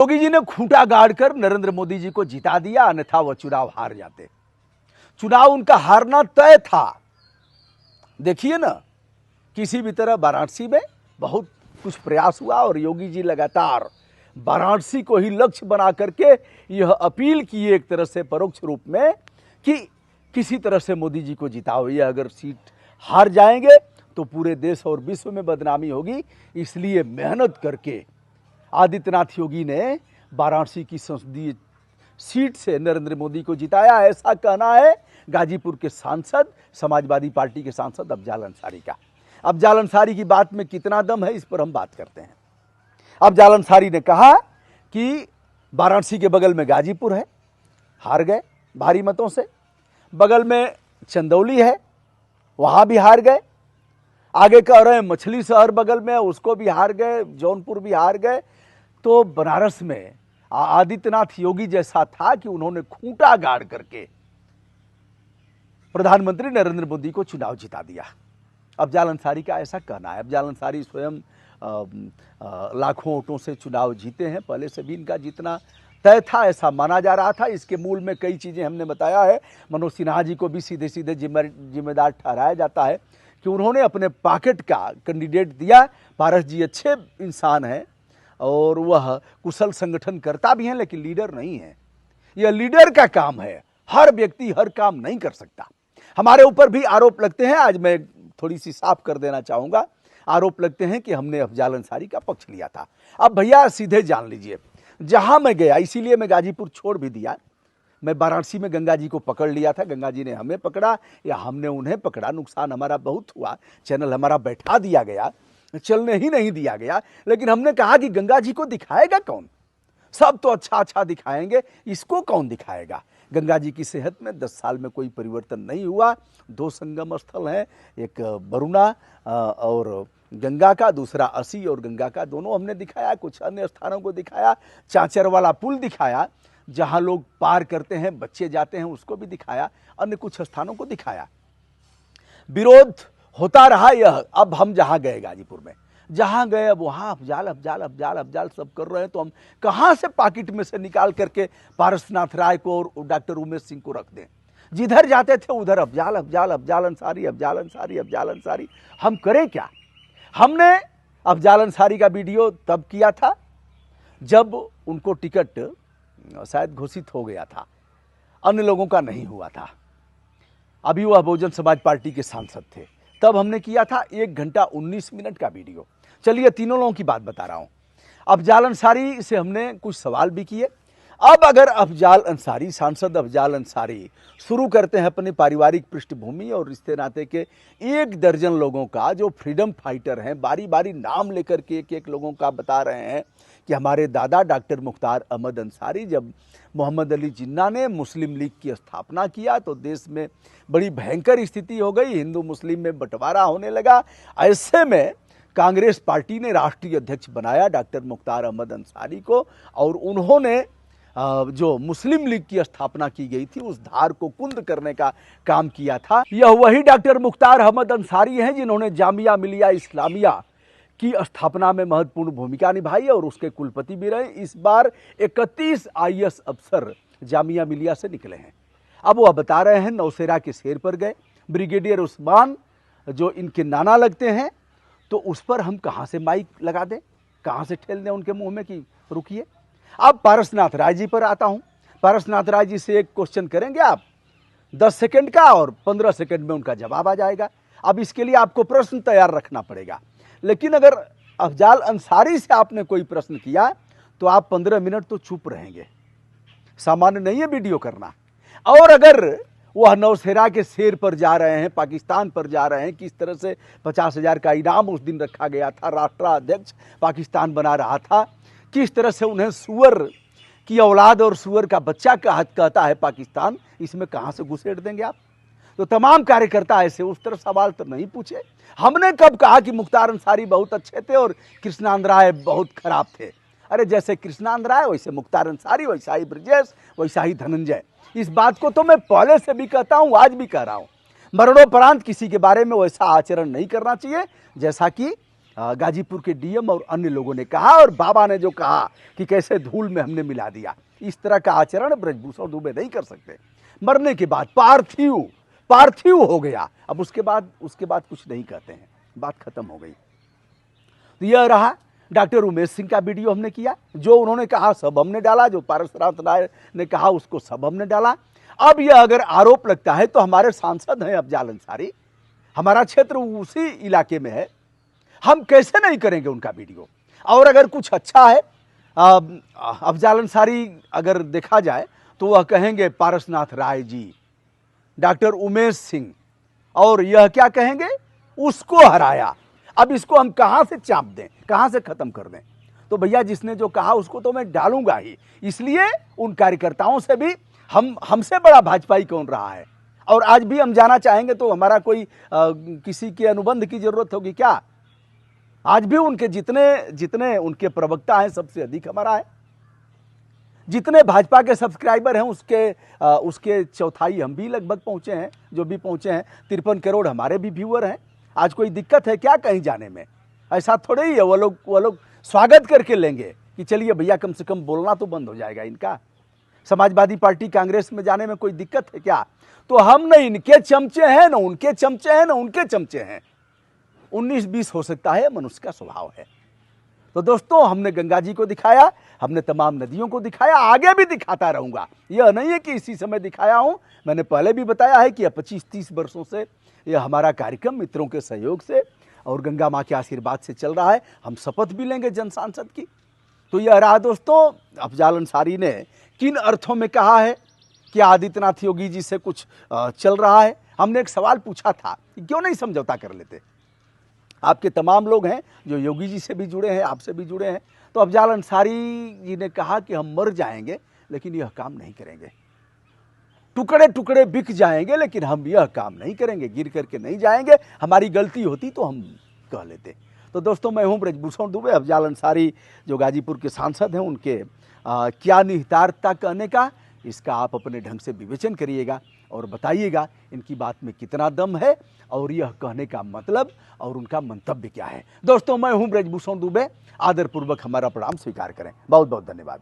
योगी जी ने खूंटा गाड़कर नरेंद्र मोदी जी को जिता दिया, अन्यथा वह चुनाव हार जाते। चुनाव उनका हारना तय था। देखिए ना, किसी भी तरह वाराणसी में बहुत कुछ प्रयास हुआ और योगी जी लगातार वाराणसी को ही लक्ष्य बना करके यह अपील की एक तरह से परोक्ष रूप में कि किसी तरह से मोदी जी को जिताओ, ये अगर सीट हार जाएंगे तो पूरे देश और विश्व में बदनामी होगी। इसलिए मेहनत करके आदित्यनाथ योगी ने वाराणसी की संसदीय सीट से नरेंद्र मोदी को जिताया, ऐसा कहना है गाजीपुर के सांसद, समाजवादी पार्टी के सांसद अफजाल अंसारी का। अफजाल अंसारी की बात में कितना दम है, इस पर हम बात करते हैं। अफजाल अंसारी ने कहा कि वाराणसी के बगल में गाजीपुर है, हार गए भारी मतों से। बगल में चंदौली है, वहां भी हार गए। आगे कह रहे हैं मछली शहर बगल में, उसको भी हार गए, जौनपुर भी हार गए। तो बनारस में आदित्यनाथ योगी जैसा था कि उन्होंने खूंटा गाड़ करके प्रधानमंत्री नरेंद्र मोदी को चुनाव जिता दिया। अफजाल अंसारी का ऐसा कहना है। अफजाल अंसारी स्वयं लाखों वोटों से चुनाव जीते हैं, पहले से भी इनका जीतना तय था, ऐसा माना जा रहा था। इसके मूल में कई चीजें हमने बताया है। मनोज सिन्हा जी को भी सीधे सीधे जिम्मेदार ठहराया जाता है कि उन्होंने अपने पॉकेट का कैंडिडेट दिया। पारस जी अच्छे इंसान हैं और वह कुशल संगठनकर्ता भी हैं, लेकिन लीडर नहीं है। यह लीडर का काम है, हर व्यक्ति हर काम नहीं कर सकता। हमारे ऊपर भी आरोप लगते हैं, आज मैं थोड़ी सी साफ कर देना चाहूंगा। आरोप लगते हैं कि हमने अफजाल अंसारी का पक्ष लिया था। अब भैया सीधे जान लीजिए, जहां मैं गया, इसीलिए मैं गाजीपुर छोड़ भी दिया। मैं वाराणसी में गंगा जी को पकड़ लिया था, गंगा जी ने हमें पकड़ा या हमने उन्हें पकड़ा, नुकसान हमारा बहुत हुआ। चैनल हमारा बैठा दिया गया, चलने ही नहीं दिया गया। लेकिन हमने कहा कि गंगा जी को दिखाएगा कौन? सब तो अच्छा अच्छा दिखाएंगे, इसको कौन दिखाएगा? गंगा जी की सेहत में 10 साल में कोई परिवर्तन नहीं हुआ। 2 संगम स्थल हैं, एक वरुणा और गंगा का, दूसरा असी और गंगा का, दोनों हमने दिखाया। कुछ अन्य स्थानों को दिखाया, चांचर वाला पुल दिखाया जहां लोग पार करते हैं, बच्चे जाते हैं, उसको भी दिखाया। अन्य कुछ स्थानों को दिखाया। विरोध होता रहा यह। अब हम जहां गए गाजीपुर में, जहां गए, अब वहां अफजाल अफजाल अफजाल अफजाल सब कर रहे हैं। तो हम कहां से पॉकेट में से निकाल करके पारसनाथ राय को और डॉक्टर उमेश सिंह को रख दें? जिधर जाते थे उधर अफजाल अफजाल अफजाल अंसारी अफजाल अंसारी अफजाल अंसारी। हम करें क्या? हमने अफजाल अंसारी का वीडियो तब किया था जब उनको टिकट शायद घोषित हो गया था, अन्य लोगों का नहीं हुआ था। अभी वह बहुजन समाज पार्टी के सांसद थे, तब हमने किया था 1 घंटा 19 मिनट का वीडियो। चलिए, तीनों लोगों की बात बता रहा हूं। अफजाल अंसारी से हमने कुछ सवाल भी किए। अब अगर अफजाल अंसारी, सांसद अफजाल अंसारी शुरू करते हैं अपनी पारिवारिक पृष्ठभूमि और रिश्ते नाते के 1 दर्जन लोगों का जो फ्रीडम फाइटर हैं, बारी बारी नाम लेकर के एक एक लोगों का बता रहे हैं कि हमारे दादा डॉक्टर मुख्तार अहमद अंसारी, जब मोहम्मद अली जिन्ना ने मुस्लिम लीग की स्थापना किया तो देश में बड़ी भयंकर स्थिति हो गई, हिंदू मुस्लिम में बंटवारा होने लगा। ऐसे में कांग्रेस पार्टी ने राष्ट्रीय अध्यक्ष बनाया डॉक्टर मुख्तार अहमद अंसारी को, और उन्होंने जो मुस्लिम लीग की स्थापना की गई थी उस धार को कुंद करने का काम किया था। यह वही डॉक्टर मुख्तार अहमद अंसारी हैं जिन्होंने जामिया मिलिया इस्लामिया की स्थापना में महत्वपूर्ण भूमिका निभाई और उसके कुलपति भी रहे। इस बार 31 IAS अफसर जामिया मिलिया से निकले हैं। अब वह बता रहे हैं नौशेरा के शेर पर गए, ब्रिगेडियर उस्मान जो इनके नाना लगते हैं, तो उस पर हम कहां से माइक लगा दें, कहां से ठेल दें उनके मुंह में कि रुकिए। अब पारसनाथ राय जी पर आता हूं। पारसनाथ राय जी से एक क्वेश्चन करेंगे आप 10 सेकंड का, और 15 सेकंड में उनका जवाब आ जाएगा। अब इसके लिए आपको प्रश्न तैयार रखना पड़ेगा। लेकिन अगर अफजाल अंसारी से आपने कोई प्रश्न किया तो आप 15 मिनट तो चुप रहेंगे, सामान्य नहीं है वीडियो करना। और अगर वह नौशेरा के शेर पर जा रहे हैं, पाकिस्तान पर जा रहे हैं, किस तरह से 50,000 का इनाम उस दिन रखा गया था, राष्ट्राध्यक्ष पाकिस्तान बना रहा था, किस तरह से उन्हें सुअर की औलाद और सुअर का बच्चा कहता है पाकिस्तान, इसमें कहां से घुसेड़ देंगे आप? तो तमाम कार्यकर्ता ऐसे उस तरह सवाल तो नहीं पूछे। हमने कब कहा कि मुख्तार अंसारी बहुत अच्छे थे और कृष्णानंद राय बहुत खराब थे? अरे जैसे कृष्णानंद राय वैसे मुख्तार अंसारी, वैसा ही ब्रजेश, वैसा ही धनंजय। इस बात को तो मैं पहले से भी कहता हूं, आज भी कह रहा हूं। मरणोपरांत किसी के बारे में वैसा आचरण नहीं करना चाहिए जैसा कि गाजीपुर के डीएम और अन्य लोगों ने कहा, और बाबा ने जो कहा कि कैसे धूल में हमने मिला दिया, इस तरह का आचरण ब्रजभूषण दुबे नहीं कर सकते। मरने के बाद पार्थिव हो गया, अब उसके बाद कुछ नहीं कहते हैं, बात खत्म हो गई। तो यह रहा डॉक्टर उमेश सिंह का वीडियो हमने किया, जो उन्होंने कहा सब हमने डाला, जो पारसनाथ राय ने कहा उसको सब हमने डाला। अब यह अगर आरोप लगता है तो हमारे सांसद हैं अफजाल अंसारी, हमारा क्षेत्र उसी इलाके में है, हम कैसे नहीं करेंगे उनका वीडियो। और अगर कुछ अच्छा है अफजाल अंसारी अगर देखा जाए तो वह कहेंगे पारसनाथ राय जी, डॉक्टर उमेश सिंह, और यह क्या कहेंगे, उसको हराया। अब इसको हम कहां से चाप दें, कहां से खत्म कर दें? तो भैया जिसने जो कहा उसको तो मैं डालूंगा ही, इसलिए उन कार्यकर्ताओं से भी हमसे बड़ा भाजपाई कौन रहा है। और आज भी हम जाना चाहेंगे तो हमारा कोई किसी के अनुबंध की जरूरत होगी क्या? आज भी उनके जितने उनके प्रवक्ता हैं सबसे अधिक हमारा है। जितने भाजपा के सब्सक्राइबर हैं उसके चौथाई हम भी लगभग पहुंचे हैं, जो भी पहुंचे हैं। 53 करोड़ हमारे भी व्यूअर हैं। आज कोई दिक्कत है क्या कहीं जाने में? ऐसा थोड़े ही है, वो लोग स्वागत करके लेंगे कि चलिए भैया कम से कम बोलना तो बंद हो जाएगा इनका। समाजवादी पार्टी कांग्रेस में जाने में कोई दिक्कत है क्या? तो हम न इनके चमचे हैं, न उनके चमचे हैं, न उनके चमचे हैं। 19-20 हो सकता है, मनुष्य का स्वभाव है। तो दोस्तों हमने गंगा जी को दिखाया, हमने तमाम नदियों को दिखाया, आगे भी दिखाता रहूंगा। यह नहीं है कि इसी समय दिखाया हूं, मैंने पहले भी बताया है कि 25-30 वर्षों से यह हमारा कार्यक्रम मित्रों के सहयोग से और गंगा माँ के आशीर्वाद से चल रहा है। हम शपथ भी लेंगे जन सांसद की। तो यह रहा दोस्तों अफजाल अंसारी ने किन अर्थों में कहा है कि आदित्यनाथ योगी जी से कुछ चल रहा है। हमने एक सवाल पूछा था कि क्यों नहीं समझौता कर लेते। आपके तमाम लोग हैं जो योगी जी से भी जुड़े हैं, आपसे भी जुड़े हैं। तो अफजाल अंसारी जी ने कहा कि हम मर जाएंगे लेकिन यह काम नहीं करेंगे, टुकड़े टुकड़े बिक जाएंगे लेकिन हम यह काम नहीं करेंगे, गिर करके नहीं जाएंगे। हमारी गलती होती तो हम कह लेते। तो दोस्तों मैं हूं ब्रजभूषण दुबे। अफजाल अंसारी जो गाजीपुर के सांसद हैं उनके क्या निहितार्थता कहने का, इसका आप अपने ढंग से विवेचन करिएगा और बताइएगा इनकी बात में कितना दम है और यह कहने का मतलब और उनका मंतव्य क्या है। दोस्तों मैं हूं ब्रजभूषण दुबे, आदरपूर्वक हमारा प्रणाम स्वीकार करें। बहुत बहुत धन्यवाद।